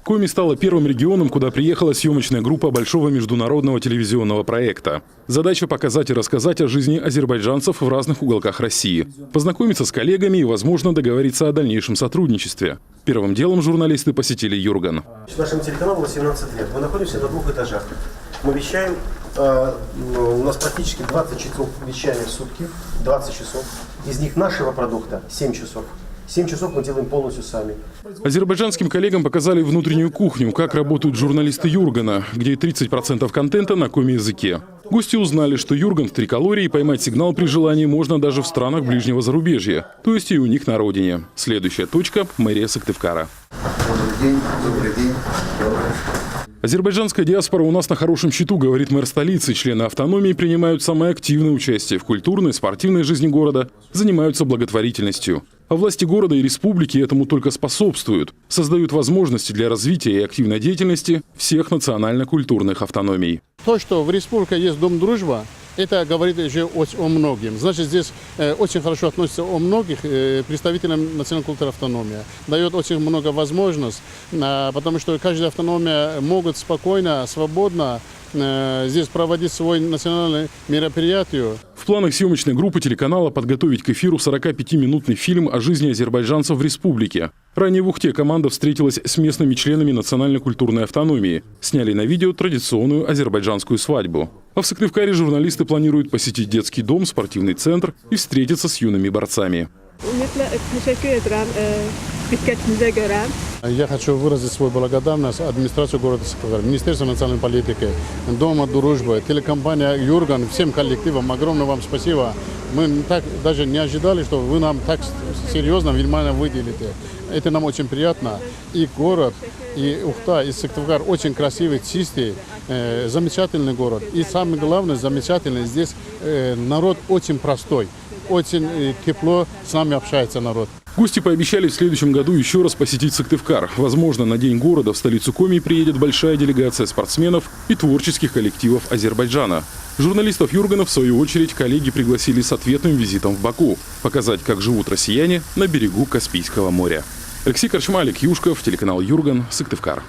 Коми стала первым регионом, куда приехала съемочная группа большого международного телевизионного проекта. Задача – показать и рассказать о жизни азербайджанцев в разных уголках России, познакомиться с коллегами и, возможно, договориться о дальнейшем сотрудничестве. Первым делом журналисты посетили Юрган. Нашему телеканалу 18 лет. Мы находимся на 2 этажах. Мы вещаем, у нас практически 20 часов вещания в сутки, 20 часов. Из них нашего продукта 7 часов. 7 часов мы делаем полностью сами. Азербайджанским коллегам показали внутреннюю кухню, как работают журналисты Юргана, где 30% контента на коми-языке. Гости узнали, что Юрган в 3 калории, и поймать сигнал при желании можно даже в странах ближнего зарубежья, то есть и у них на родине. Следующая точка – мэрия Сыктывкара. Добрый день, добрый день. Азербайджанская диаспора у нас на хорошем счету, говорит мэр столицы. Члены автономии принимают самое активное участие в культурной и спортивной жизни города, занимаются благотворительностью. А власти города и республики этому только способствуют, создают возможности для развития и активной деятельности всех национально-культурных автономий. То, что в республике есть Дом дружбы, это говорит уже о многим. Значит, здесь очень хорошо относятся о многих представителям национальной культуры автономии. Дает очень много возможностей, потому что каждая автономия может спокойно, свободно здесь проводить свой национальное мероприятие. В планах съемочной группы телеканала подготовить к эфиру 45-минутный фильм о жизни азербайджанцев в республике. Ранее в Ухте команда встретилась с местными членами национально-культурной автономии. Сняли на видео традиционную азербайджанскую свадьбу. А в Сыктывкаре журналисты планируют посетить детский дом, спортивный центр и встретиться с юными борцами. Я хочу выразить свою благодарность администрации города Сыктывкар, Министерству национальной политики, Дома дружбы, телекомпания Юрган, всем коллективам. Огромное вам спасибо. Мы так даже не ожидали, что вы нам так серьезно внимание выделите. Это нам очень приятно. И город, и Ухта, и Сыктывкар очень красивый, чистый, замечательный город. И самое главное, замечательный, здесь народ очень простой. Очень тепло с нами общается народ. Гости пообещали в следующем году еще раз посетить Сыктывкар. Возможно, на День города в столицу Коми приедет большая делегация спортсменов и творческих коллективов Азербайджана. Журналистов Юргана, в свою очередь, коллеги пригласили с ответным визитом в Баку. Показать, как живут россияне на берегу Каспийского моря. Алексей Корчмалик, Юшков, телеканал Юрган, Сыктывкар.